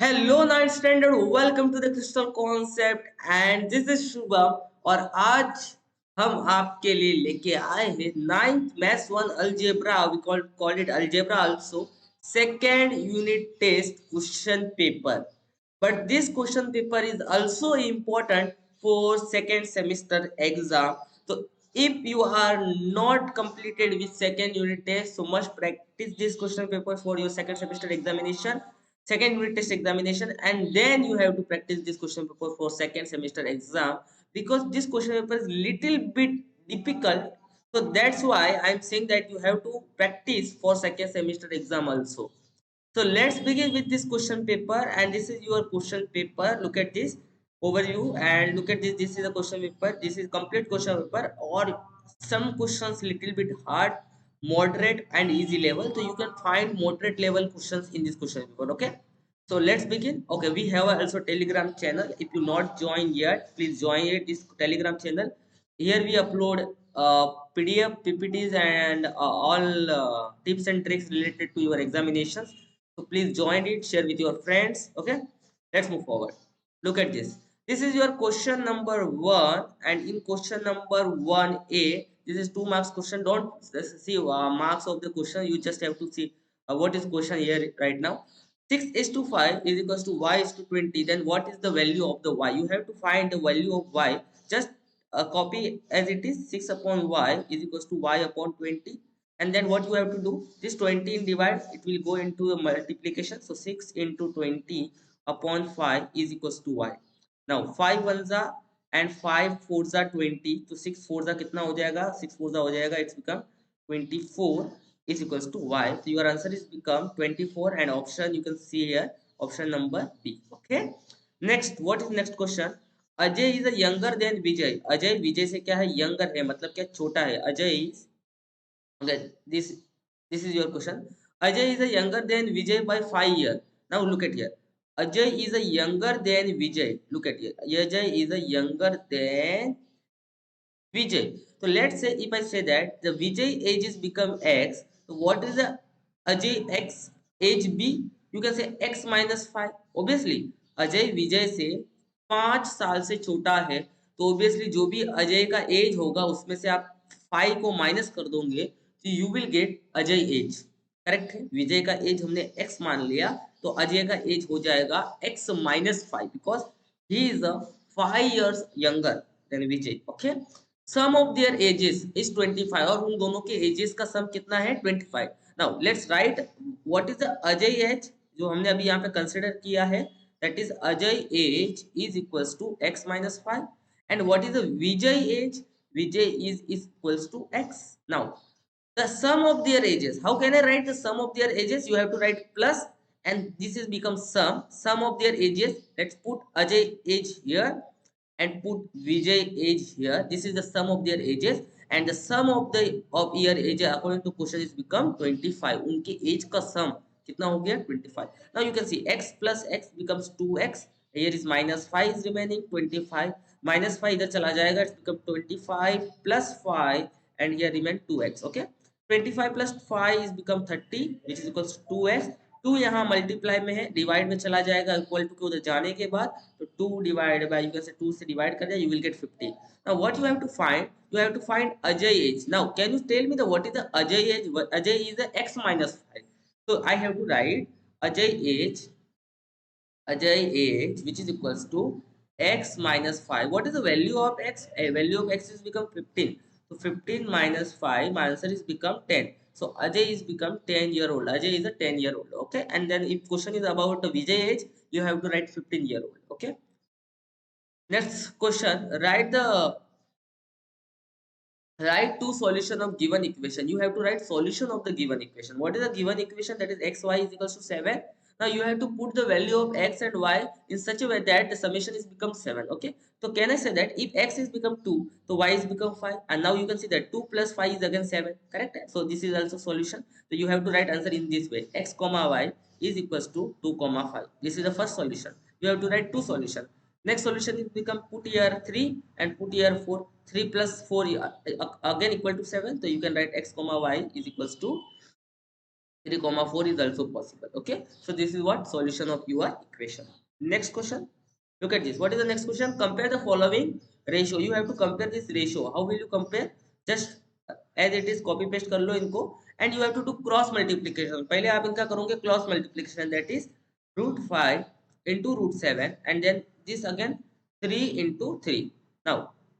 Hello ninth standard welcome to the crystal concept and this is Shubham. और आज हम आपके लिए लेके आए हैं ninth maths one algebra, we call it algebra also, second unit test question paper. But this question paper is also important for second semester exam. So if you are not completed with second unit test, so must practice this question paper for your second semester examination, second unit test examination, and then you have to practice this question paper for second semester exam, because this question paper is little bit difficult. So that's why I'm saying that you have to practice for second semester exam also. So let's begin with this question paper, and this is your question paper. Look at this overview and look at this. This is a question paper. This is complete question paper, or some questions little bit hard, moderate and easy level. So you can find moderate level questions in this question paper. Okay. So let's begin. Okay, we have also Telegram channel. If you not joined yet, please join it. This Telegram channel. Here we upload PDF, PPTs, and all tips and tricks related to your examinations. So please join it, share with your friends. Okay, let's move forward. Look at this. This is your question number one, and in question number 1A, this is 2 marks question. Don't see marks of the question. You just have to see what is question here right now. 6 is to 5 is equals to y is to 20. Then what is the value of the y? You have to find the value of y. Just copy as it is. 6 upon y is equals to y upon 20. And then what you have to do, this 20 in divide, it will go into a multiplication. So 6 into 20 upon 5 is equals to y. Now 5 ones are and 5 fours are 20. तो 6 fours are कितना हो जाएगा? 6 fours हो जाएगा, it's become 24 is equals to y. So your answer is become 24, and option you can see here, option number B. Okay, next, what is next question? Ajay is younger than Vijay. Ajay Vijay से क्या है? Younger है, मतलब क्या? छोटा है. Ajay is, okay, this is your question. Ajay is a younger than Vijay by 5 years. Now look at here. Ajay is a younger than Vijay. Look at here. Ajay is a younger than Vijay. So let's say if I say that the Vijay age is become X, so what is the Ajay X age be? You can say X minus 5. Obviously, Ajay Vijay से 5 साल से छोटा है, तो obviously जो भी अजय का as होगा उसमें से आप 5 को माइनस कर दोगे, तो you will get Ajay age. Correct है. विजय का एज हमने x मान लिया, तो अजय का एज हो जाएगा x minus 5, because he is 5 years younger than Vijay. Okay, some of their ages is 25, और उन दोनों के एजेस का सम कितना है? 25. Now let's write what is the Ajay age जो हमने अभी यहाँ पे कंसिडर किया है. That is Ajay age is equals to x minus 5, and what is the Vijay age? Vijay is equals to x. Now the sum of their ages, how can I write the sum of their ages? You have to write plus, and this is become sum of their ages. Let's put Ajay age here and put Vijay age here. This is the sum of their ages, and the sum of the of year age according to question is become 25. उनके age का sum कितना हो गया? 25. Now you can see x plus x becomes 2x. Here is minus 5 is remaining 25. Minus 5 इधर चला जाएगा, it's become 25 plus 5, and here remain 2x. Okay, 25 plus 5 is become 30, which is equals to 2x. 2 यहाँ multiply में है, divide में चला जाएगा, equal to के उधर जाने के बाद, तो 2 divide by, you can say 2 से डिवाइड कर दिया, you will get 50. Now what you have to find? You have to find Ajay age. Now can you tell me the what is the Ajay age? Ajay is the x minus 5. So I have to write Ajay age, Ajay age which is equals to x minus 5. What is the value of x? A value of x is become 15. So 15 minus 5, my answer is become 10. So Ajay is become 10-year-old. Ajay is a 10-year-old. Okay, and then if question is about the Vijay age, you have to write 15-year-old. Okay, next question. Write two solution of given equation. You have to write solution of the given equation. What is the given equation? That is x y is equals to 7. Now you have to put the value of x and y in such a way that the summation is become 7. Okay, so can I say that if x is become 2, so y is become 5, and now you can see that 2 plus 5 is again 7. Correct? So this is also solution. So you have to write answer in this way: x comma y is equals to 2 comma 5. This is the first solution. You have to write two solution. Next solution is become put here 3 and put here 4. 3 plus 4 again equal to 7. So you can write x comma y is equals to 3, 4 is also possible. Okay, so this is what solution of your equation. Next question, look at this. What is the next question? Compare the following ratio. You have to compare this ratio. How will you compare? Just as it is copy paste कर लो इनको, and you have to do cross multiplication. पहले आप इनका करोगे cross multiplication, that is √5 into √7, and then this again 3 into 3. Now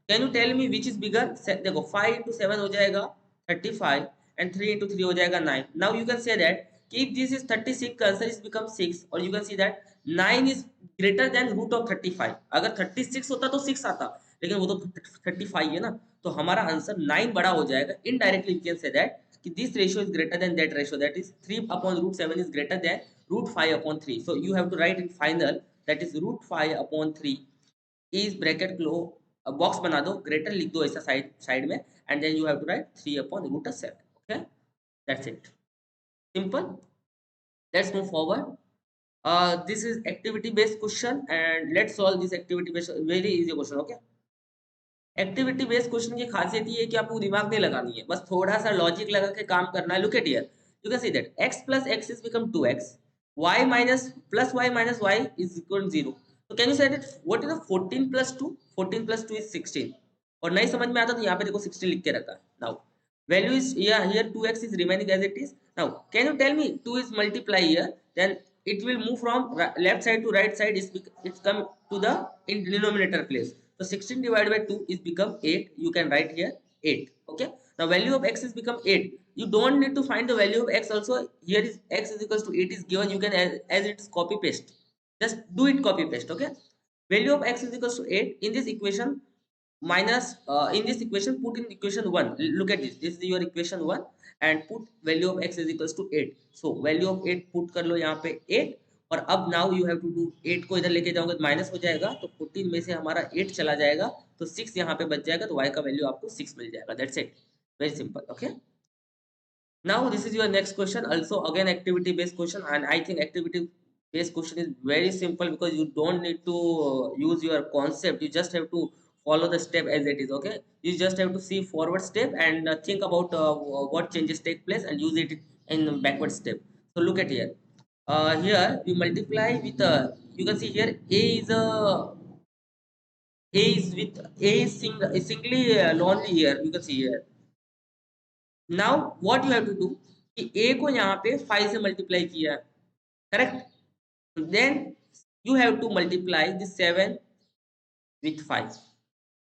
can you tell me which is bigger? देखो 5 into 7 हो जाएगा 35 and 3 into 3 हो जाएगा 9. Now you can say that if this is 36, answer is become 6, or you can see that 9 is greater than root of 35. अगर 36 होता तो 6 आता, लेकिन वो तो 35 है ना, तो हमारा आंसर 9 बड़ा हो जाएगा. Indirectly we can say that कि this ratio is greater than that ratio, that is 3/√7 is greater than √5/3. So you have to write in final that is √5/3 is bracket close, box बना दो, greater लिख दो ऐसा side side में, and then you have to write 3/√7. Okay, that's it, simple. Let's move forward. This is activity based question, and let's solve this activity based, very easy question. Okay, activity based question की खासियत ये है कि आपको दिमाग नहीं लगानी है, बस थोड़ा सा लॉजिक लगा के काम करना है. Look at here, you can see that x plus x is become 2x, y minus plus y minus y is equal to 0. तो can you say that what is the 14 plus 2? 14 plus 2 is 16. और नहीं समझ में आता तो यहाँ पे देखो 16 लिख के रखा है. Now value is here 2x is remaining as it is. Now can you tell me 2 is multiply here, then it will move from left side to right side, it's come to the in denominator place. So 16 divided by 2 is become 8. You can write here 8. Okay. Now value of x is become 8. You don't need to find the value of x also. Here is x is equals to 8 is given. You can as it is copy paste. Just do it copy paste. Okay. Value of x is equals to 8 in this equation. Minus in this equation, put in equation 1. Look at this. This is your equation 1, and put value of x is equals to 8. So value of 8 put कर लो यहाँ पे 8. और अब now you have to do 8 को इधर लेके जाओगे तो माइनस हो जाएगा, तो 14 में से हमारा 8 चला जाएगा, तो 6 यहाँ पे बच जाएगा, तो y का वैल्यू आपको 6 मिल जाएगा. That's it, very simple. Okay, now this is your next question, also again activity based question, and I think activity based question is very simple because you don't need to use your concept, you just have to follow the step as it is. Okay, you just have to see forward step and think about what changes take place and use it in backward step. So look at here, here we multiply with you can see here a is with a is singly lonely here, you can see here. Now what you have to do कि a को यहाँ पे 5 से multiply किया, correct, then you have to multiply this 7 with 5,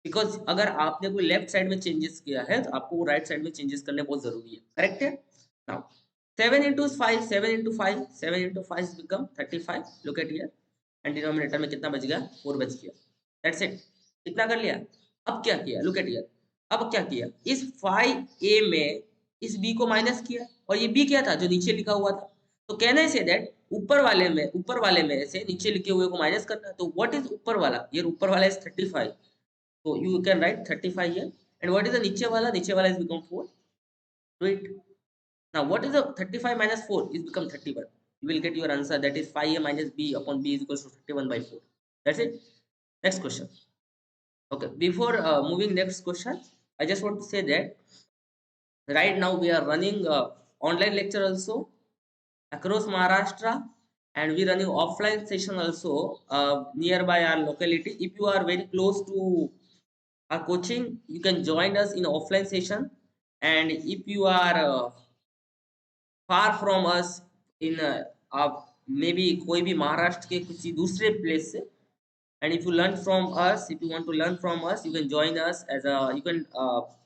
because अगर आपने कोई left side में चेंजेस किया है तो आपको वो राइट साइड में चेंजेस करने बहुत जरूरी है, करेक्ट है. Now 7 into 5, 7 into 5, 7 into 5 become 35. Look at here, and denominator में कितना बच गया, 4 बच गया. दैट्स इट, कितना कर लिया. अब क्या किया, लुक एट हियर, अब क्या किया, इस 5a में इस b को माइनस किया, और ये b क्या था, जो नीचे लिखा हुआ था. तो कहना है से दैट ऊपर वाले में से नीचे लिखे हुए को माइनस करना. तो व्हाट इज ऊपर वाला, ये ऊपर वाला is 35, so you can write 35 here. And what is the नीचे वाला, नीचे वाला is become 4. Do it. Now what is the 35 minus 4 is become 31. You will get your answer, that is 5a minus b upon b is equals to 31/4. That's it. Next question. Okay, before moving next question, I just want to say that right now we are running online lecture also across Maharashtra, and we running offline session also nearby our locality. If you are very close to our coaching, you can join us in offline session. And if you are far from us in आप maybe कोई भी महाराष्ट्र के किसी दूसरे place से, and if you learn from us, if you want to learn from us, you can join us as a, you can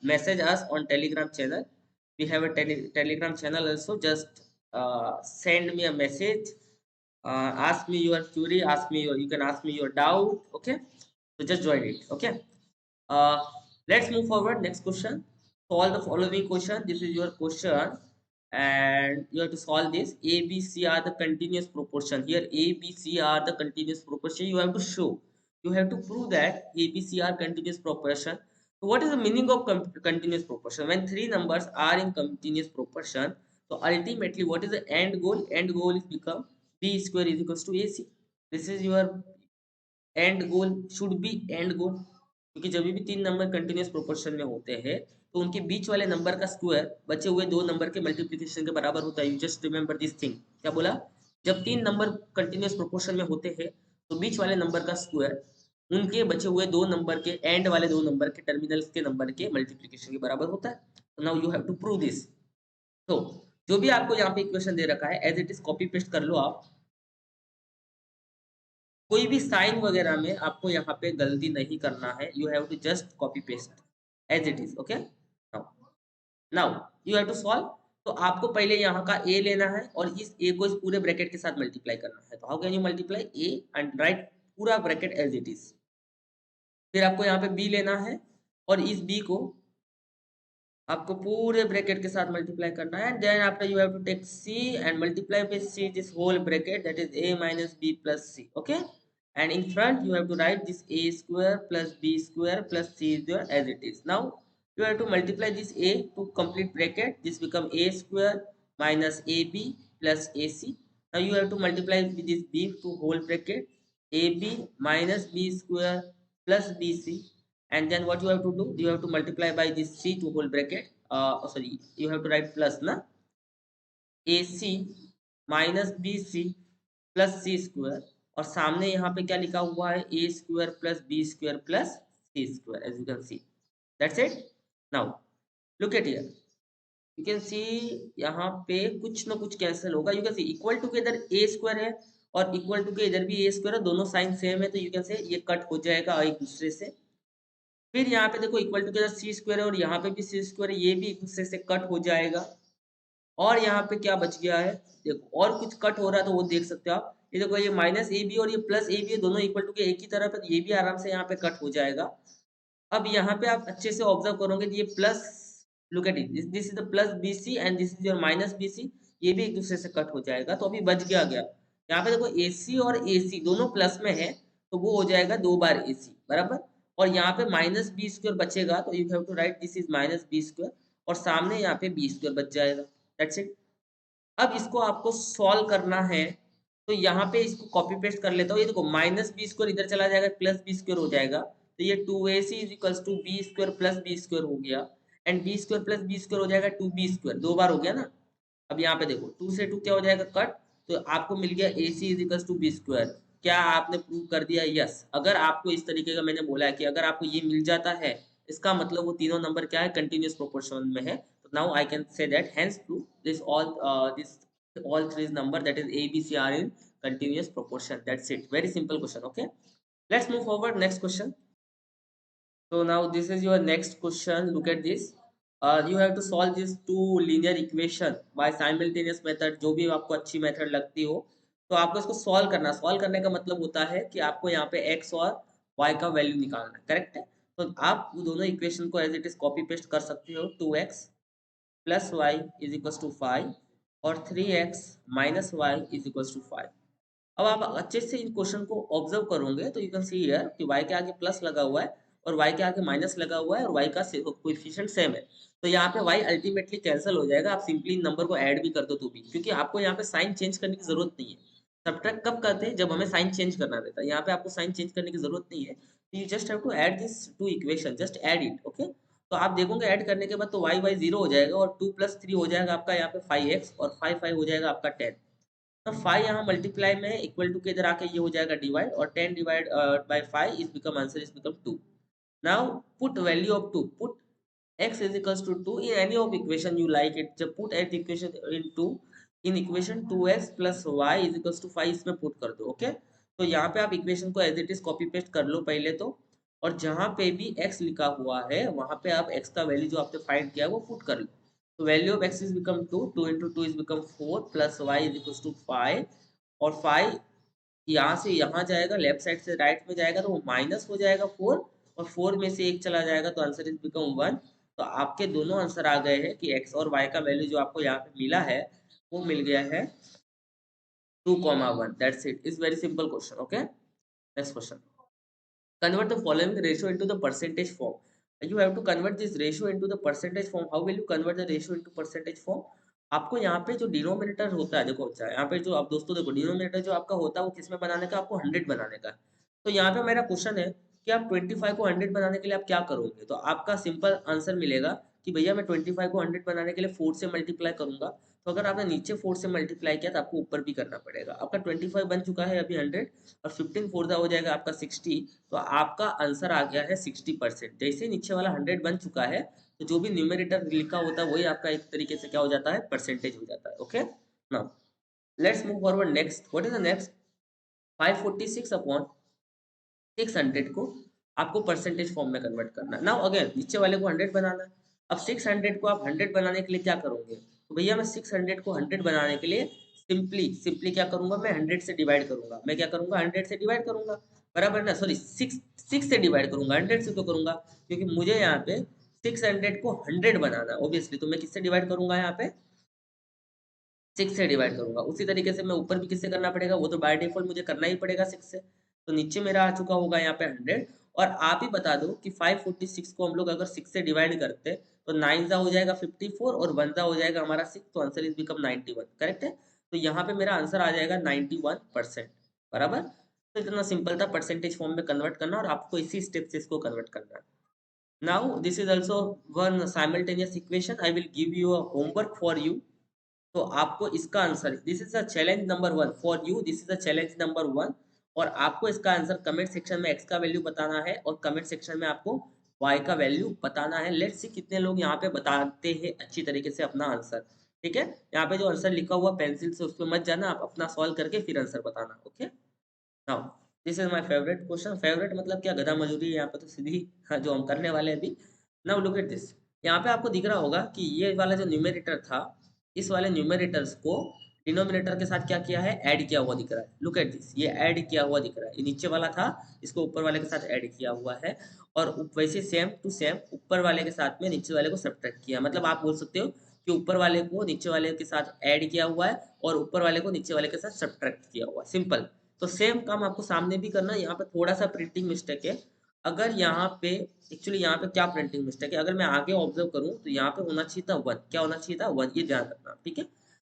message us on Telegram channel. We have a Telegram channel also. Just send me a message, ask me your query, ask me your, you can ask me your doubt. Okay, so just join it. Okay, uh, let's move forward. Next question, solve the following question. This is your question, and you have to solve this. A, B, C are the continuous proportion. Here A, B, C are the continuous proportion. You have to show, you have to prove that A, B, C are continuous proportion. So what is the meaning of continuous proportion? When three numbers are in continuous proportion, so ultimately what is the end goal? End goal is become B square is equals to AC. This is your end goal, should be end goal, क्योंकि जब भी तीन number continuous proportion में होते हैं तो उनके बीच वाले नंबर का स्क्वायर बचे हुए दो नंबर के मल्टीप्लिकेशन के बराबर होता है। You just remember this thing. क्या बोला? जब तीन नंबर कंटिन्यूअस प्रोपोर्शन में होते हैं तो बीच वाले नंबर का स्क्वायर उनके बचे हुए दो नंबर के एंड वाले दो नंबर के टर्मिनल्स के नंबर के मल्टीप्लिकेशन के बराबर होता है। तो now you have to prove this. तो जो भी आपको यहाँ पे इक्वेशन दे रखा है as it is copy paste कर लो आप। कोई भी साइन वगैरह में आपको यहाँ पे गलती नहीं करना है। You have to just copy paste as it is. Okay, now you have to solve. तो आपको पहले यहाँ का a लेना है और इस a को इस पूरे ब्रैकेट के साथ मल्टीप्लाई करना है। तो how can you multiply a and right पूरा ब्रैकेट एज इट इज। फिर आपको यहाँ पे b लेना है और इस b को आपको पूरे ब्रैकेट के साथ मल्टीप्लाई करना है। Then after you have to take c and multiply with c this whole bracket that is a minus b plus c। Okay, and in front you have to write this a square plus b square plus c is there as it is. Now you have to multiply this a to complete bracket. This become a square minus ab plus ac. Now you have to multiply with this b to whole bracket ab minus b square plus bc. And then what you have to do, you have to multiply by this c to whole bracket. Sorry, you have to write plus na ac minus bc plus C square और सामने यहाँ पे क्या लिखा हुआ है A square plus B square plus C square as you can see. That's it. Now look at here, you can see यहाँ पे कुछ ना कुछ कैंसिल होगा। You can see equal to के इधर ए स्क्वायर है और इक्वल टू के इधर भी ए स्क्वायर है, दोनों साइन सेम है। तो यू कैन से ये कट हो जाएगा एक दूसरे से। फिर यहाँ पे देखो इक्वल टू के इधर सी स्क्वायर है और यहाँ पे भी सी स्क्वायर है, ये भी एक दूसरे से कट हो जाएगा। और यहाँ पे क्या बच गया है देखो, और कुछ कट हो रहा है तो वो देख सकते हो आप। ये देखो ये माइनस ए बी और ये प्लस ए बी दोनों इक्वल टू के एक ही तरफ है, तो ये भी आराम से यहाँ पे कट हो जाएगा। अब यहाँ पे आप अच्छे से ऑब्जर्व करोगे ये plus, look at it, this is the plus B C and this is your minus B C, ये भी एक दूसरे से कट हो जाएगा। तो अभी बच गया गया यहाँ पे देखो ए सी और ए सी दोनों प्लस में है तो वो हो जाएगा दो बार ए सी बराबर। और यहाँ पे माइनस बी स्क्वायर बचेगा तो you have to write this is minus B square और सामने यहाँ पे बी स्क्वायर बच जाएगा। That's it. अब इसको आपको सॉल्व करना है तो यहाँ पे इसको कॉपी पेस्ट कर लेता हूँ। ये देखो माइनस बी स्क्वायर इधर चला जाएगा प्लस बी स्क्वायर हो जाएगा, तो ये 2ac is equals to b square plus B square हो गया and b square plus B square हो जाएगा 2b स्क्वायर, दो बार हो गया ना। अब यहाँ पे देखो 2 से 2 क्या हो जाएगा कट, तो आपको मिल गया ac is equals to b square. क्या आपने प्रूव कर दिया? यस। अगर आपको इस तरीके का मैंने बोला है कि अगर आपको ये मिल जाता है इसका मतलब वो तीनों नंबर क्या है कंटिन्यूअस प्रोपोर्शन में है। तो now I can say that hence prove this all three number that is a b c are in continuous proportion. That's it, very simple question. Okay, let's move forward next question. So now this is your next question. Look at this. You have to solve these two linear equation by simultaneous method, जो भी आपको अच्छी method लगती हो तो आपको इसको solve करना। सॉल्व करने का मतलब होता है कि आपको यहाँ पे x और y का वैल्यू निकालना है, करेक्ट है। तो आप दोनों इक्वेशन को as it is copy paste कर सकते हो। 2x plus y is equal to 5 और 3x minus y is equal to 5। अब आप अच्छे से इन क्वेश्चन को ऑब्जर्व करोगे तो यू कैन सी हियर कि y के आगे प्लस लगा हुआ है और y के आगे माइनस लगा हुआ है और y का कोएफिशिएंट सेम है। तो यहाँ पे y अल्टीमेटली कैंसिल हो जाएगा। आप सिंपली इन नंबर को ऐड भी कर दो तो भी, क्योंकि आपको यहाँ पे साइन चेंज करने की जरूरत नहीं है। सब्ट्रैक्ट कब करते हैं? जब हमें साइन चेंज करना रहता है। यहाँ पे आपको साइन चेंज करने की जरूरत नहीं है। You just have to add this to equation, just add it. Okay, तो आप देखोगे ऐड करने के बाद तो y y 0 हो जाएगा और 2 प्लस 3 हो जाएगा आपका यहाँ पे 5x और 5 5 हो जाएगा आपका 10। तो 5 यहाँ मल्टीप्लाई में इक्वल टू के इधर आके ये हो जाएगा डिवाइड और 10 divide by 5 is become answer is become 2। Now put value of 2, put x is equals to 2 in any of equation you like it. जब put at equation in 2 in equation 2x plus y is equals to 5 इसमें put कर दो। Okay, तो यहाँ पे आप equation को as it is copy paste कर लो पहले तो, और जहाँ पे भी x लिखा हुआ है वहाँ पे आप x का वैल्यू जो आपने फाइंड किया वो पुट कर लो। तो value of x is become 2, 2 into 2 is become 4 plus y is equals to 5 और 5 यहाँ से यहाँ जाएगा, लेफ्ट साइड से राइट में जाएगा तो वो माइनस हो जाएगा 4 और 4 में से एक चला जाएगा तो आंसर इज बिकम 1। तो आपके दोनों आंसर आ गए हैं कि x और y का वैल्यू जो आपको यहाँ पे मिला है वो मिल गया है 2,1। That's it, is very simple question. Okay, next question. Convert the following ratio into the percentage form. You have to convert this ratio into the percentage form. How will you convert the ratio into percentage form? आपको यहाँ पे जो denominator होता है देखो, अच्छा यहाँ पे जो आप दोस्तों देखो डिनोमिनेटर जो आपका होता है वो किसमें बनाने का? आपको 100 बनाने का। तो यहाँ पे मेरा क्वेश्चन है कि आप 25 को 100 बनाने के लिए आप क्या करोगे? तो आपका सिंपल आंसर मिलेगा कि भैया मैं 25 को 100 बनाने के लिए 4 से मल्टीप्लाई करूंगा, तो अगर आपने नीचे 4 से मल्टीप्लाई किया तो आपको ऊपर भी करना पड़ेगा। आपका 25 बन चुका है अभी 100 और 15 4 हो जाएगा आपका 60, तो आपका आंसर आ गया है 60%। जैसे नीचे वाला 100 बन चुका है तो जो भी न्यूमेरेटर लिखा होता है वही आपका एक तरीके से क्या हो जाता है, परसेंटेज हो जाता है। Okay, now let's move forward. Next, what is the next? 546 upon 600 को आपको परसेंटेज फॉर्म में कन्वर्ट करना है। नाउ अगेन नीचे वाले को 100 बनाना है। अब 600 को आप 100 बनाने के लिए क्या करोगे? तो भैया मैं 600 को 100 बनाने के लिए सिंपली क्या करूंगा, मैं 100 से डिवाइड करूंगा। मैं क्या करूंगा, 100 से डिवाइड करूंगा, बराबर ना? सॉरी, 6 से डिवाइड करूंगा, 100 से क्यों करूंगा? क्योंकि मुझे यहाँ पे 600 को 100 बनाना है ऑब्वियसली, तो मैं किससे डिवाइड करूंगा, यहाँ पे 6 से डिवाइड करूंगा। उसी तरीके से मैं ऊपर भी किससे करना पड़ेगा, वो तो बाय डिफॉल्ट मुझे करना ही पड़ेगा 6 से। तो नीचे मेरा आ चुका होगा यहाँ पे 100। और आप ही बता दो कि 546 को हम लोग अगर 6 से डिवाइड करते तो 9 जा हो जाएगा 54 और 1 जा हो जाएगा हमारा 6, तो आंसर इज बिकम 91। करेक्ट है? तो यहाँ पे मेरा आंसर आ जाएगा 91%। बराबर? तो इतना सिंपल था परसेंटेज फॉर्म में कन्वर्ट करना, और आपको इसी स्टेप से इसको कन्वर्ट करना है। Now this is also one simultaneous equation. I will give you a homework for you. तो आपको इसका answer, this is a challenge number 1 for you, this is a challenge number 1। और आपको इसका आंसर कमेंट सेक्शन में x का value बताना है और कमेंट सेक्शन में आपको वाई का वैल्यू बताना है। लेट्स सी कितने लोग यहाँ पे बताते हैं अच्छी तरीके से अपना आंसर। ठीक है, यहाँ पे जो आंसर लिखा हुआ पेंसिल से उस पर मत जाना, आप अपना सॉल्व करके फिर आंसर बताना। Okay, now this is my favourite question. Favourite मतलब क्या, गधा मजूरी है यहाँ पे तो सीधी। हाँ, जो हम करने वाले हैं अभी। Now look at this. यहाँ पे आपको दिख रहा होगा कि ये वाला जो न्यूमेरेटर था, इस वाले न्यूमेरेटर्स को डिनोमिनेटर के साथ क्या किया है, ऐड किया हुआ दिख रहा है। लुक एट दिस, ये ऐड किया हुआ दिख रहा है। ये नीचे वाला था, इसको ऊपर वाले के साथ ऐड किया हुआ है। और वैसे सेम टू सेम ऊपर वाले के साथ में नीचे वाले को सब्ट्रैक्ट किया। मतलब आप बोल सकते हो कि ऊपर वाले को नीचे वाले के साथ ऐड किया हुआ है और ऊपर वाले को नीचे वाले के साथ सब्ट्रैक्ट किया हुआ है। सिंपल। तो सेम काम आपको सामने भी करना है। यहाँ पे थोड़ा सा प्रिंटिंग मिस्टेक है। अगर यहाँ पे एक्चुअली यहाँ पे क्या प्रिंटिंग मिस्टेक है, अगर मैं आगे ऑब्जर्व करूँ तो यहाँ पे होना चाहिए था 1। क्या होना चाहिए था, 1। ये ध्यान रखना, ठीक है?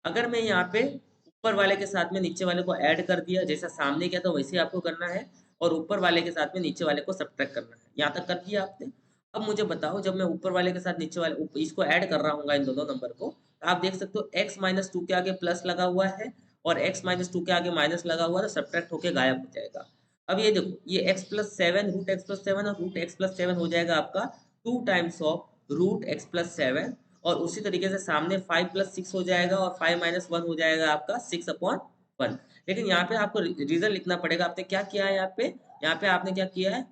अगर मैं यहाँ पे ऊपर वाले के साथ में नीचे वाले को ऐड कर दिया, जैसा सामने किया था वैसे ही आपको करना है। और ऊपर वाले के साथ में नीचे वाले को सब्ट्रैक्ट करना है। यहाँ तक कर दिया आपने। अब मुझे बताओ, जब मैं ऊपर वाले के साथ नीचे वाले इसको ऐड कर रहा हूँ इन दोनों नंबर को, तो आप देख सकते हो x माइनस 2 के आगे प्लस लगा हुआ है और x माइनस 2 के आगे माइनस लगा हुआ है, तो सब्ट्रैक्ट होके गायब हो जाएगा। अब ये देखो, ये x plus 7 root x plus 7 और रूट एक्स प्लस 7 हो जाएगा आपका 2 times of root x plus 7। और उसी तरीके से सामने 5 प्लस 6 हो जाएगा और 5 माइनस 1 हो जाएगा आपका 6 अपॉन 1। लेकिन यहाँ पे आपको रीजन लिखना पड़ेगा। आपने क्या किया है यहाँ पे आपने क्या किया है,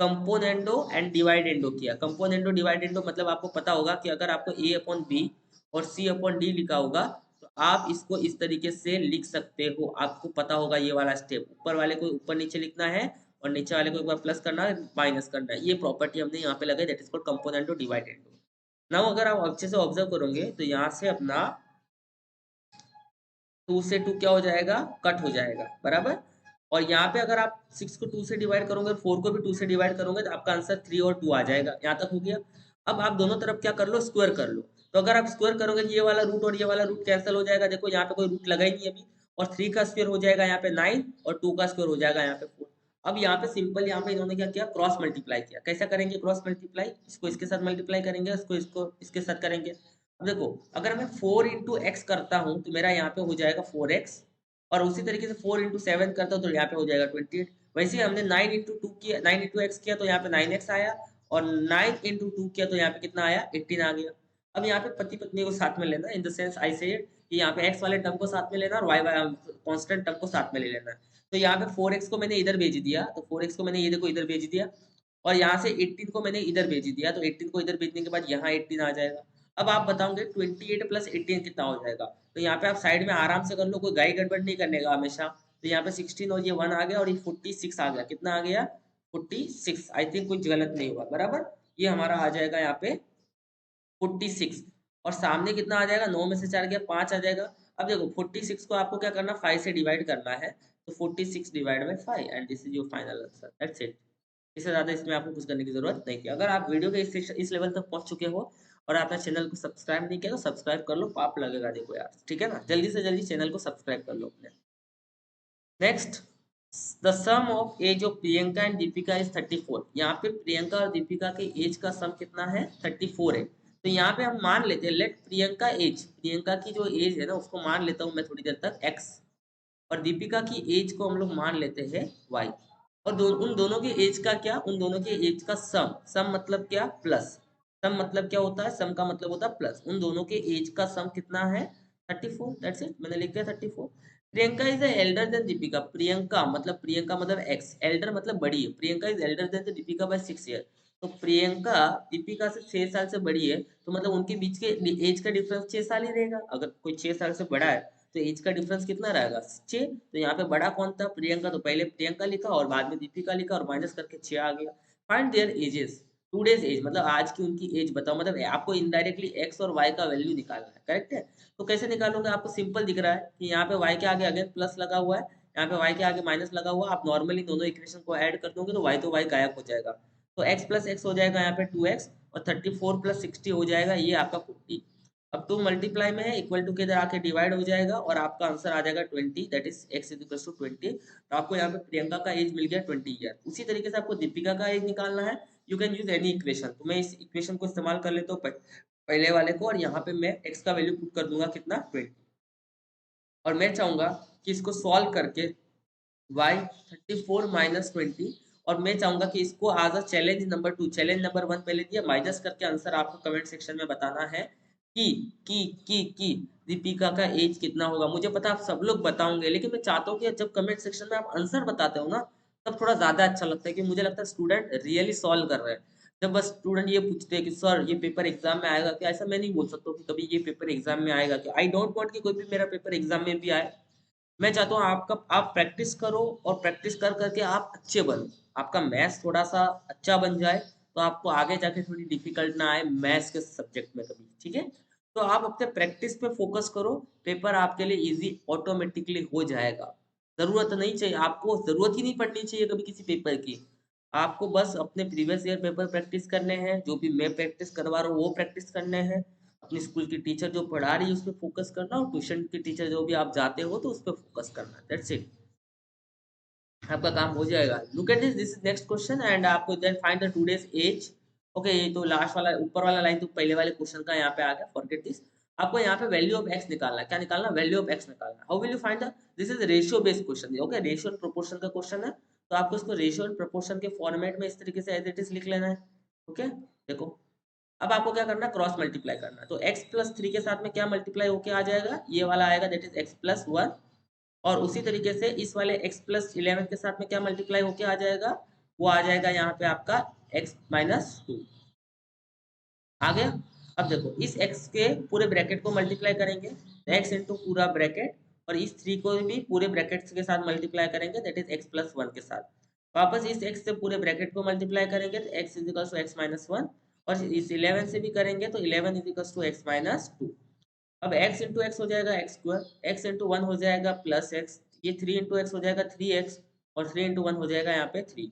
कंपोनेंडो एंड डिवाइडेंडो किया। कंपोनेंडो डिवाइडेंडो मतलब आपको पता होगा कि अगर आपको a अपॉन बी और c अपॉन डी लिखा होगा तो आप इसको इस तरीके से लिख सकते हो। आपको पता होगा ये वाला स्टेप, ऊपर वाले को ऊपर नीचे लिखना है और नीचे वाले को एक बार प्लस करना है, माइनस करना है। ये प्रॉपर्टी हमने यहाँ पे लगाई, that is called componendo dividendo. Now अगर आप अच्छे से ऑब्जर्व करोगे तो यहाँ से अपना 2 से 2 क्या हो जाएगा, कट हो जाएगा, बराबर। और यहाँ पे अगर आप 6 को 2 से डिवाइड करोगे और 4 को भी 2 से डिवाइड करोगे तो आपका आंसर 3 और 2 आ जाएगा। यहाँ तक हो गया। अब आप दोनों तरफ क्या कर लो, स्क्वायर कर लो। तो अगर आप स्क्वायर करोगे ये वाला रूट और ये वाला रूट कैंसिल हो जाएगा। देखो यहाँ पे कोई रूट लगा ही नहीं अभी। और 3 का स्क्वायर हो जाएगा यहाँ पे 9 और 2 का स्क्वायर हो जाएगा यहाँ पे 4। अब यहाँ पे सिंपल, यहाँ पे इन्होंने क्या किया, क्रॉस मल्टीप्लाई किया। कैसा करेंगे क्रॉस मल्टीप्लाई, इसको इसके साथ मल्टीप्लाई करेंगे, इसको इसके साथ करेंगे। अब देखो, अगर मैं 4 इंटू एक्स करता हूँ तो मेरा यहाँ पे हो जाएगा 4x। और उसी तरीके से 4 इंटू 7 करता हूँ तो यहाँ पे हो जाएगा 28। वैसे ही हमने 9 इंटू 2 किया, 9 इंटू एक्स किया तो यहाँ पे 9x आया। और 9 इंटू 2 किया तो यहाँ पे कितना आया, 18 आ गया। अब यहाँ पे पति पत्नी को साथ में लेना, इन द सेंस आई से कि यहाँ पे एक्स वाले टर्म को साथ में लेना और वाई कॉन्स्टेंट टर्म को साथ में ले लेना है। तो यहाँ पे 4x को मैंने इधर भेज दिया, तो 4x को मैंने ये देखो इधर भेज दिया। और यहाँ से 18 को मैंने इधर भेज दिया, तो 18 को इधर भेजने के बाद यहाँ 18 आ जाएगा। अब आप बताओगे 28 प्लस 18 कितना हो जाएगा। तो यहाँ पे आप साइड में आराम से कर लो, कोई गाई गड़बड़ नहीं करने का हमेशा। तो यहाँ पे 16 और ये 1 आ गया और ये 46 आ गया। कितना आ गया, 46। आई थिंक कुछ गलत नहीं हुआ, बराबर। ये हमारा आ जाएगा यहाँ पे 46। और सामने कितना आ जाएगा, 9 में से 4 गया 5 आ जाएगा। अब देखो 46 को आपको क्या करना, 5 से डिवाइड करना है। तो 46 divide by 5 and this is your final answer, that's it. इससे ज़्यादा इसमें आपको कुछ करने की ज़रूरत नहीं थी। अगर आप वीडियो के इस लेवल तक पहुंच चुके हो और आपने चैनल को सब्सक्राइब नहीं किया तो सब्सक्राइब कर लो, पाप लगेगा देखो यार, ठीक है ना? जल्दी से जल्दी चैनल को सब्सक्राइब कर लो अपने। Next, the sum of age of Priyanka and Deepika is 34। यहाँ पे प्रियंका और दीपिका के एज का सम कितना है? 34 है। तो यहाँ पे हम मान लेते हैं, लेट प्रियंका एज, प्रियंका की जो एज है ना उसको मान लेता हूँ मैं थोड़ी देर तक एक्स, और दीपिका की एज को हम लोग मान लेते हैं वाई। और उन दोनों की एज का क्या? उन दोनों की एज का सम। सम मतलब क्या? प्लस। सम मतलब क्या होता है? सम का मतलब होता है प्लस। उन दोनों के एज का सम कितना है? 34। दैट्स इट, मैंने लिख दिया 34। Priyanka is elder than Deepika. Priyanka मतलब एक्स, एल्डर मतलब बड़ी है। Priyanka is elder than Deepika by 6 year. तो प्रियंका दीपिका से 6 साल से बड़ी है, तो मतलब उनके बीच के एज का डिफरेंस 6 साल ही रहेगा। अगर कोई 6 साल से बड़ा है तो एज का डिफरेंस कितना रहेगा? 6। तो यहाँ पे बड़ा कौन था? प्रियंका। तो पहले प्रियंका लिखा और बाद में दीपिका लिखा और माइनस करके 6 आ गया। Find their ages, today's age, मतलब आज की उनकी एज बताओ। मतलब आपको इनडायरेक्टली एक्स और वाई का वैल्यू निकालना है, करेक्ट है? तो कैसे निकालोगे? आपको सिंपल दिख रहा है कि यहाँ पे वाई के आगे अगेन प्लस लगा हुआ है, यहाँ पे वाई के आगे माइनस लगा हुआ है। आप नॉर्मली दोनों इक्वेशन को ऐड कर दोगे तो वाई गायब हो जाएगा। तो एक्स प्लस एक्स हो जाएगा यहाँ पे 2x, और 34 प्लस 60 हो जाएगा ये आपका 40। अब टू मल्टीप्लाई में है, इक्वल टू के इधर आके डिवाइड हो जाएगा और आपका आंसर आ जाएगा 20, that is x is equal to 20। तो आपको यहाँ पे प्रियंका का एज मिल गया 20 ईयर। उसी तरीके से आपको दीपिका का एज निकालना है। You can use any equation. तो मैं इस इक्वेशन को इस्तेमाल कर लेता हूँ पहले वाले को, और यहाँ पे मैं x का वैल्यू पुट कर दूंगा कितना? 20। और मैं चाहूंगा कि इसको सॉल्व करके y 34 - 20, और मैं चाहूंगा कि इसको आज a challenge number 2, challenge number 1 पहले दिया, माइनस करके आंसर आपको कमेंट सेक्शन में बताना है कि कि दीपिका का एज कितना होगा। मुझे पता आप सब लोग बताओगे, लेकिन मैं चाहता हूँ कि जब कमेंट सेक्शन में आप आंसर बताते हो ना, तब थोड़ा ज्यादा अच्छा लगता है, कि मुझे लगता है स्टूडेंट रियली सॉल्व कर रहे हैं। जब बस स्टूडेंट ये पूछते हैं कि सर ये पेपर एग्जाम में आएगा क्या, ऐसा मैं नहीं बोल सकता हूँ कि कभी ये पेपर एग्जाम में आएगा क्या। आई डोंट वांट कि कोई भी मेरा पेपर एग्जाम में भी आए। मैं चाहता हूँ आप प्रैक्टिस करो, और प्रैक्टिस कर करके आप अच्छे बनो। आपका मैथ्स थोड़ा सा अच्छा बन जाए, तो आपको आगे जाके थोड़ी डिफिकल्ट ना आए मैथ्स के सब्जेक्ट में कभी, ठीक है? तो आप अपने प्रैक्टिस पे फोकस करो, पेपर आपके लिए इजी ऑटोमेटिकली हो जाएगा। जरूरत नहीं चाहिए आपको, जरूरत ही नहीं पड़नी चाहिए कभी किसी पेपर की। आपको बस अपने प्रीवियस ईयर पेपर प्रैक्टिस करने हैं, जो भी मैं प्रैक्टिस करवा रहा हूँ वो प्रैक्टिस करने हैं। अपनी स्कूल की टीचर जो पढ़ा रही है उस पर फोकस करना, और ट्यूशन की टीचर जो भी आप जाते हो तो उस पर फोकस करना। दैट्स इट, आपका काम हो जाएगा। Look at this is next question, and आपको then find the today's age. Okay, ये तो लास्ट वाला ऊपर वाला लाइन तो पहले वाले क्वेश्चन का यहाँ पे आ गया, फॉरगेट दिस। आपको यहाँ पे वैल्यू ऑफ एक्स निकालना है। क्या निकालना? वैल्यू ऑफ एक्स निकालना। How will you find the, this is ratio based question. Okay, ratio and proportion का क्वेश्चन है, तो आपको इसको रेशियो एंड प्रोपोर्शन के फॉर्मेट में इस तरीके से एज इट इज लिख लेना है। ओके, देखो अब आपको क्या करना है? क्रॉस मल्टीप्लाई करना है। तो x प्लस 3 के साथ में क्या मल्टीप्लाई होके आ जाएगा? ये वाला आएगा, दैट इज x प्लस 1। और उसी तरीके से इस वाले x प्लस 11 के साथ में क्या मल्टीप्लाई होके आ जाएगा? वो आ जाएगा यहाँ पे आपका x माइनस 2। आ गया? अब देखो इस x के पूरे ब्रैकेट को मल्टीप्लाई करेंगे, x इंटू पूरा ब्रैकेट, और इस 3 को भी पूरे ब्रैकेट के साथ मल्टीप्लाई करेंगे, दैट इज x प्लस 1 के साथ। वापस इस x से पूरे ब्रैकेट को मल्टीप्लाई करेंगे तो x is equal to x minus 1, और इस 11 से भी करेंगे तो 11 is equal to x minus 2। अब x इंटू एक्स हो जाएगा एक्स स्क्वायर, x इंटू 1 हो जाएगा प्लस x, ये 3 इंटू एक्स हो जाएगा 3x, और 3 इंटू 1 हो जाएगा यहाँ पे 3।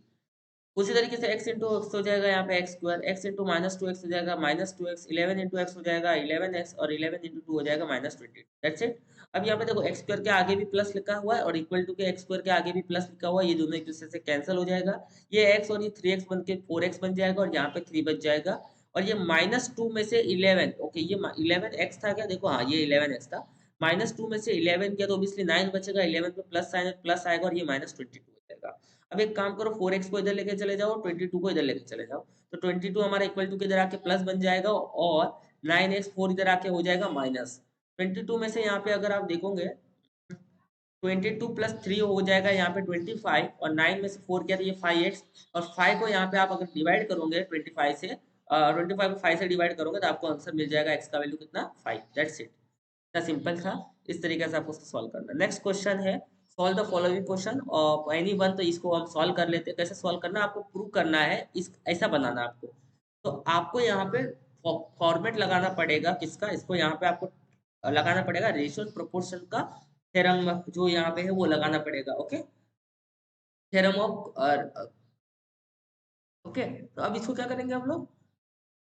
उसी तरीके से x इंटू एक्स हो जाएगा यहाँ पे x square, x into minus 2x हो जाएगा माइनस 2x, 11 इंटू एक्स हो जाएगा 11x, और 11 इंटू 2 हो जाएगा माइनस 20। That's it. अब यहाँ पे देखो एक्स स्क्वायर के आगे भी प्लस लिखा हुआ है, और इक्वल टू के एक्स स्क्वायर के आगे भी प्लस लिखा हुआ है, ये दोनों एक दूसरे से कैंसिल हो जाएगा। ये x और ये 3x बन के 4x बन जाएगा, और यहाँ पे 3 बच जाएगा। और ये माइनस 2 में से 11, ओके ये 11x था क्या? देखो हाँ ये 11x था। माइनस 2 में से 11 किया तो ऑब्वियसली 9 बचेगा, 11 पे प्लस साइन प्लस आएगा, और ये माइनस 22 हो जाएगा। अब एक काम करो, 4x को इधर लेके चले जाओ, 22 को इधर लेके चले जाओ, तो 22 हमारा इक्वल टू के इधर आके प्लस बन जाएगा, और 9x 4 इधर आके हो जाएगा माइनस 22 में से। यहाँ पे अगर आप देखोगे 22 प्लस 3 हो जाएगा यहाँ पे 25, और 9 में से 4 किया तो ये 5x, और 5 को यहाँ पे आप अगर डिवाइड करोगे 25 से, 25 को 5 से डिवाइड करोगे तो आपको आंसर मिल जाएगा x का वैल्यू कितना? 5। दैट्स इट, इतना सिंपल था। इस तरीके से आपको सॉल्व करना है। नेक्स्ट क्वेश्चन है, solve the following question of any one. तो इसको हम सॉल्व कर लेते हैं। कैसे सॉल्व करना है? आपको प्रूव करना है, इस ऐसा बनाना है आपको। तो आपको यहाँ पे फॉर्मेट लगाना पड़ेगा किसका? इसको यहाँ पे आपको लगाना पड़ेगा रेशियो प्रोपोर्शन का थ्योरम, जो यहाँ पे है वो लगाना पड़ेगा। Okay, theorem of, okay. तो अब इसको क्या करेंगे हम लोग?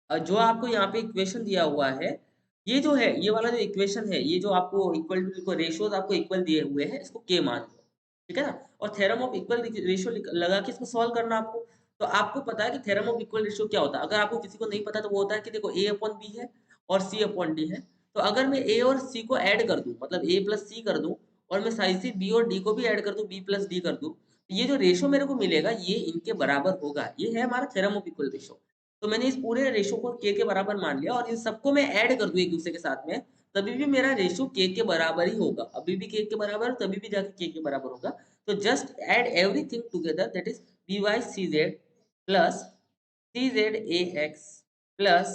जो आपको यहाँ पे इक्वेशन दिया हुआ है, ये जो है, ये वाला जो इक्वेशन है, ये जो आपको इक्वल टू, रेशियोज आपको इक्वल दिए हुए हैं, इसको के मान लो। ठीक है ना। और थ्योरम ऑफ इक्वल रेशियो लगा के इसको सॉल्व करना आपको। तो आपको पता है कि थ्योरम ऑफ इक्वल रेशियो क्या होता है। अगर आपको किसी को नहीं पता तो वो होता है कि देखो ए अपॉन बी है और सी अपॉन डी है। तो अगर मैं ए और सी को ऐड कर दूं, मतलब ए प्लस सी कर दूं, और मैं साइड से बी और डी को भी ऐड कर दूं, बी प्लस डी कर दूं, तो ये जो रेशियो मेरे को मिलेगा ये इनके बराबर होगा। ये है हमारा थ्योरम ऑफ इक्वल रेशियो। तो मैंने इस पूरे रेशियो को के बराबर मान लिया और इन सबको मैं ऐड कर दूं एक दूसरे के साथ में, तभी भी मेरा रेशियो के बराबर ही होगा। अभी भी के बराबर, तभी भी जाके के बराबर होगा। तो just add everything together, that is by cz plus cz ax plus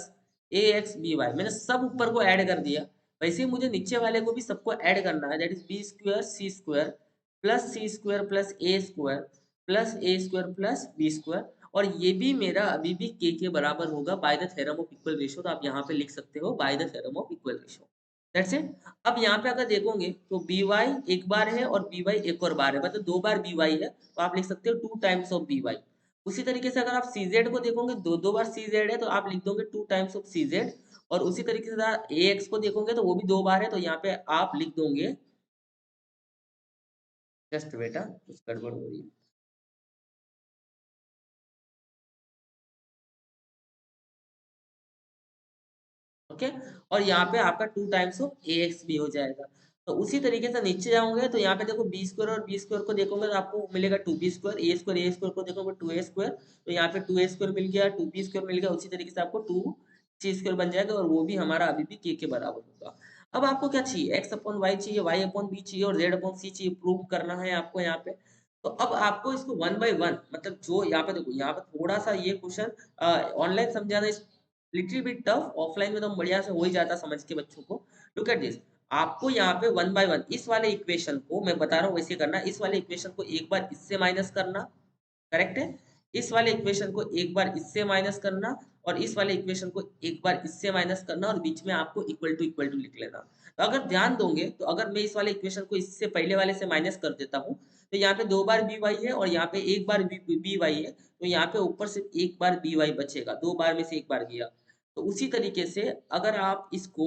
ax by। मैंने सब ऊपर को ऐड कर दिया। वैसे ही मुझे नीचे वाले को भी सबको ऐड करना है, that is b square c square plus a square plus B square. और ये भी मेरा अभी भी के बराबर होगा by the theorem of equal ratio. तो आप यहाँ पे लिख सकते हो by the theorem of equal ratio. That's it. अब यहाँ पे अगर देखोगे तो बी वाई एक बार है और बी वाई एक और बार है, मतलब दो बार बी वाई है, तो आप लिख सकते हो 2 टाइम्स ऑफ बी वाई। उसी तरीके से अगर आप सी जेड को देखोगे, दो बार सी जेड है, तो आप लिख दोगे 2 टाइम्स ऑफ सी जेड। और उसी तरीके से ए एक्स को देखोगे तो वो भी दो बार है, तो यहाँ पे आप लिख दोगे, जस्ट बेटा कुछ गड़बड़ हो रही है। ओके। और यहाँ पे आपका 2 टाइम्स ऑफ ए एक्स भी हो जाएगा। तो उसी तरीके से नीचे जाओगे तो यहाँ पे देखो बी स्क्वायर और बी स्क्वायर को देखोगे तो आपको मिलेगा 2b स्क्वायर। ए स्क्वायर को देखोगे 2a स्क्वायर, तो यहाँ पे 2a स्क्वायर मिल गया, 2b स्क्वायर मिल गया। उसी तरीके से आपको 2c स्क्वायर बन जाएगा और वो भी हमारा अभी भी के बराबर होगा। अब आपको क्या चाहिए, एक्स अपॉन वाई चाहिए, वाई अपॉन बी चाहिए और जेड अपॉन सी चाहिए। प्रूव करना है आपको यहाँ पे। तो अब आपको इसको 1 बाय 1, मतलब जो यहाँ पे देखो, यहाँ पे थोड़ा सा ये क्वेश्चन ऑनलाइन समझाना लिटिल बिट टफ, ऑफलाइन में तो बढ़िया से हो ही जाता समझ के बच्चों को। Look at this. आपको यहाँ पे 1 बाय 1 इस वाले इक्वेशन को मैं बता रहा हूँ वैसे करना। इस वाले इक्वेशन को एक बार इससे माइनस करना, करेक्ट है। इस वाले इक्वेशन को एक बार इससे माइनस करना और इस वाले इक्वेशन को एक बार इससे माइनस करना और बीच में आपको इक्वल टू लिख लेना। तो अगर ध्यान दोगे तो अगर मैं इस वाले इक्वेशन को इससे पहले वाले से माइनस कर देता हूँ, तो यहाँ पे दो बार बी वाई है और यहाँ पे एक बार बी वाई है, तो यहाँ पे ऊपर से एक बार बी वाई बचेगा, दो बार में से एक बार गया। तो उसी तरीके से अगर आप इसको,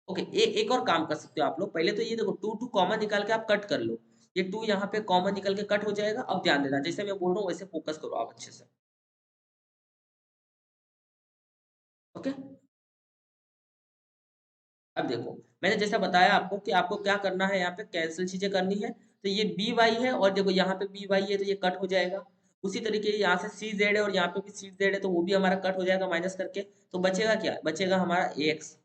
ओके, एक और काम कर सकते हो आप लोग। पहले तो ये देखो 2 कॉमन निकाल के आप कट कर लो। ये 2 यहाँ पे कॉमन निकल के कट हो जाएगा। अब ध्यान देना, जैसे मैं बोल रहा हूँ वैसे फोकस करो आप अच्छे से। ओके। अब देखो, मैंने जैसा बताया आपको कि आपको क्या करना है, यहाँ पे कैंसिल चीजें करनी है। तो ये बी वाई है और देखो यहाँ पे बी वाई है, तो ये कट हो जाएगा। उसी तरीके यहाँ से सी जेड है और यहाँ पे भी सी जेड है, तो वो भी हमारा कट हो जाएगा माइनस करके। तो बचेगा क्या, बचेगा हमारा ए एक्स।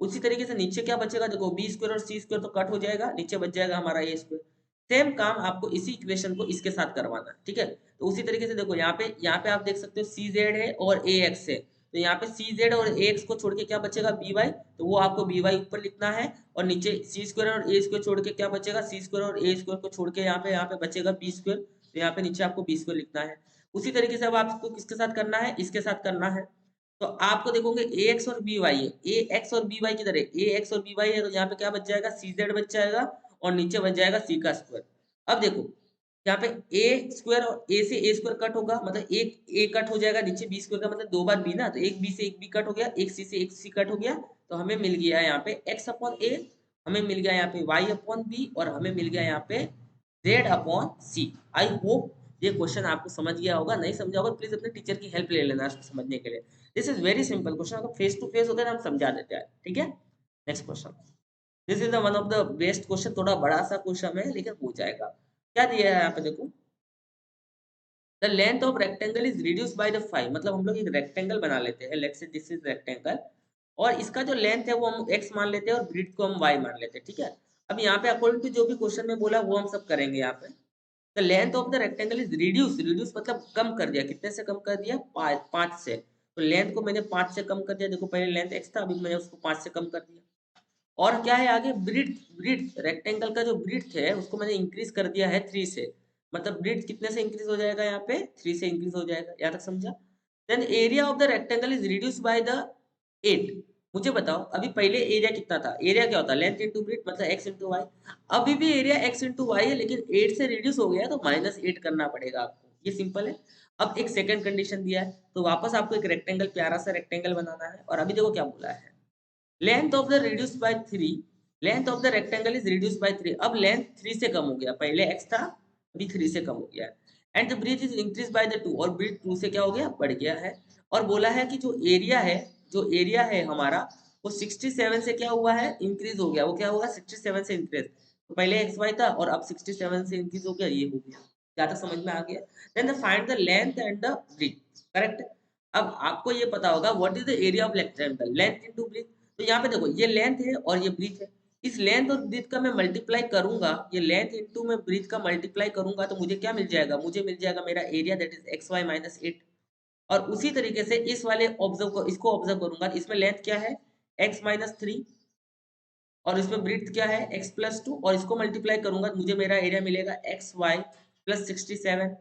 उसी तरीके से नीचे क्या बचेगा, देखो बी स्क्वायर और सी स्क्वायर तो कट हो जाएगा, नीचे बच जाएगा हमारा ए स्क्वायर। सेम काम आपको इसी इक्वेशन को इसके साथ करवाना है, ठीक है। तो उसी तरीके से देखो यहाँ पे आप देख सकते हो सी जेड है और ए एक्स है। तो यहाँ पे सी जेड और ए एक्स को छोड़ के क्या बचेगा, बी वाई। तो वो आपको बी वाई ऊपर लिखना है। और नीचे सी स्क्वायर और ए स्क्वायर छोड़ के क्या बचेगा, सी स्क्वायर और ए स्क्वायर को छोड़ के यहाँ पे बचेगा बी स्क्वायर। तो यहाँ पे नीचे आपको बी स्क्वायर लिखना है। उसी तरीके से अब आपको किसके साथ करना है, इसके साथ करना है। तो आपको देखोगे ए एक्स और बी वाई है, ए एक्स और बी वाई की तरह ए एक्स और बी वाई है, तो यहाँ पे क्या बच जाएगा, सी जेड बच जाएगा और नीचे बच जाएगा सी का स्क्वायर। अब देखो यहाँ पे ए स्क्वायर और ए से ए स्क्वायर कट होगा, मतलब एक ए कट हो जाएगा, नीचे बी स्क्वायर का मतलब दो बार बी ना, तो एक बी से एक बी कट हो गया, एक सी से एक सी कट हो गया। तो हमें मिल गया यहाँ पे एक्स अपॉन ए, हमें मिल गया यहाँ पे वाई अपॉन बी और हमें मिल गया यहाँ पे z upon c. I hope ये क्वेश्चन आपको समझ गया होगा। नहीं समझा होगा प्लीज अपने टीचर की हेल्प ले लेना इसको समझने के लिए। This is very simple question, अगर फेस टू फेस होता है ना हम समझा देते हैं, ठीक है। Next question, this is the one of the best question, थोड़ा बड़ा सा क्वेश्चन है लेकिन हो जाएगा। क्या दिया है यहाँ पे देखो, the length of rectangle is reduce by the 5। मतलब हम लोग एक रेक्टेंगल बना लेते हैं, let's say this is rectangle, और इसका जो लेंथ है वो हम x मान लेते हैं और ब्रीथ को हम y मान लेते हैं, ठीक है। अब यहाँ पे अकॉर्डिंग टू जो भी क्वेश्चन में बोला वो हम सब करेंगे यहाँ पे। The length of the rectangle is reduce, reduce मतलब कम कर दिया, कितने से कम कर दिया, 5 से। तो लेंथ को मैंने 5 से कम कर दिया, देखो पहले लेंथ x था, अभी मैंने उसको 5 से कम कर दिया। और क्या है आगे, ब्रीथ, ब्रीथ रेक्टेंगल का जो ब्रीथ है उसको मैंने इंक्रीज कर दिया है 3 से। मतलब ब्रीथ कितने से इंक्रीज हो जाएगा, यहाँ पे 3 से इंक्रीज हो जाएगा, यहाँ तक समझा। Then area of the rectangle is reduce by the 8। मुझे बताओ अभी पहले एरिया कितना था, एरिया क्या होता है, लेंथ इंटू ब्रीथ मतलब x इंटू वाई। अभी भी एरिया x इंटू वाई है, लेकिन 8 से रिड्यूस हो गया है तो -8 करना पड़ेगा आपको, ये सिंपल है। अब एक सेकंड कंडीशन दिया है, तो वापस आपको एक रेक्टेंगल, प्यारा सा रेक्टेंगल बनाना है। और अभी देखो क्या बोला है, length of the reduce by 3, length of the rectangle is reduce bye 3। अब लेंथ 3 से कम हो गया, पहले x था अभी 3 से कम हो गया है। And the breadth is increase by the 2 और ब्रीथ 2 से क्या हो गया, बढ़ गया है। और बोला है कि जो एरिया है हमारा वो 67 से क्या हुआ है, इंक्रीज हो गया। वो क्या होगा, 67 से इंक्रीज। तो पहले एक्स वाई था और अब 67 से इंक्रीज हो गया, ये हो गया। क्या तक समझ में आ गया? Then the find the length and the breadth, correct. अब आपको ये पता होगा what is the area of rectangle, length into breadth. तो यहाँ पे देखो ये लेंथ है और ये ब्रीथ है। इस लेंथ और ब्रीथ का मैं मल्टीप्लाई करूंगा, ये लेंथ इनटू मैं ब्रीथ का मल्टीप्लाई करूंगा तो मुझे क्या मिल जाएगा, मुझे मिल जाएगा मेरा area that is x y minus 8। और उसी तरीके से इस वाले ऑब्जर्व को इसको ऑब्जर्व करूंगा, इसमें लेंथ क्या है, एक्स माइनस 3 और इसमें ब्रीथ क्या है, एक्स प्लस 2 और इसको मल्टीप्लाई करूंगा तो मुझे मेरा एरिया मिलेगा एक्स वाई प्लस 67।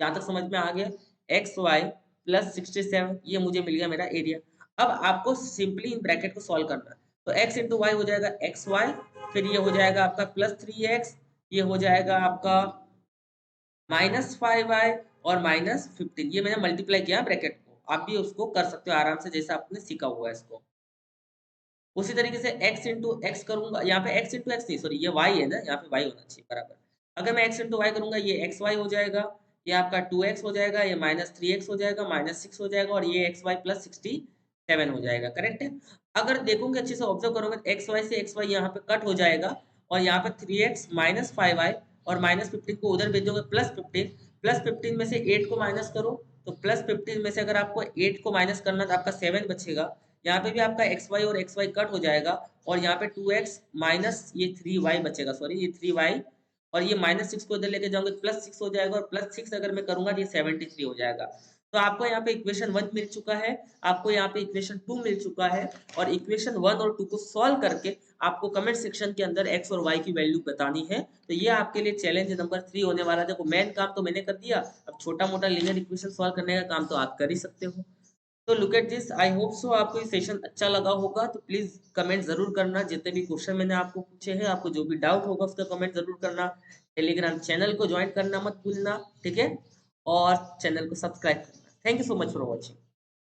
यहाँ तक समझ में आ गया, एक्स वाई प्लस 67, ये मुझे मिल गया मेरा एरिया। अब आपको सिंपली इन ब्रैकेट को सॉल्व करना है। तो एक्स इंटू वाई हो जाएगा एक्स वाई, फिर ये हो जाएगा आपका प्लस 3x, ये हो जाएगा आपका -5y और -15। ये मैंने मल्टीप्लाई किया ब्रैकेट को, आप भी उसको कर सकते हो आराम से जैसा आपने सीखा हुआ है इसको। उसी तरीके से x इंटू एक्स करूंगा, यहाँ पे x इंटू एक्स नहीं, सॉरी ये y है ना, यहाँ पे y होना चाहिए बराबर। अगर मैं x इंटू वाई करूंगा, ये एक्स वाई हो जाएगा, ये आपका 2x हो जाएगा, ये -3x हो जाएगा, -6 हो जाएगा और ये एक्स वाई प्लस 67 हो जाएगा, करेक्ट है। अगर देखोगे अच्छे से ऑब्जर्व करोगे तो एक्स वाई से एक्स वाई यहाँ पे कट हो जाएगा और यहाँ पे 3x -5y और -15 को उधर भेजोगे +15 में से 8 को माइनस करो, तो +15 में से अगर आपको 8 को माइनस करना तो आपका 7 बचेगा। यहाँ पे भी आपका एक्स वाई और एक्स वाई कट हो जाएगा और यहाँ पे 2x माइनस ये 3y बचेगा, सॉरी ये 3y और ये -6 को इधर लेके जाऊंगे +6 हो जाएगा और +6 अगर मैं करूंगा तो ये 73 हो जाएगा। तो आपको यहाँ पे इक्वेशन 1 मिल चुका है, आपको यहाँ पे इक्वेशन 2 मिल चुका है और इक्वेशन 1 और 2 को सॉल्व करके आपको कमेंट सेक्शन के अंदर x और y की वैल्यू बतानी है। तो ये आपके लिए चैलेंज नंबर 3 होने वाला है। देखो मेन काम तो मैंने कर दिया, अब छोटा मोटा लीनियर इक्वेशन सॉल्व करने का काम तो आप कर ही सकते हो। तो look at this, I hope so आपको ये सेशन अच्छा लगा होगा। तो प्लीज कमेंट जरूर करना, जितने भी क्वेश्चन मैंने आपको पूछे हैं, आपको जो भी डाउट होगा उसका कमेंट जरूर करना। टेलीग्राम चैनल को ज्वाइन करना मत भूलना, ठीक है, और चैनल को सब्सक्राइब करना। Thank you so much for watching.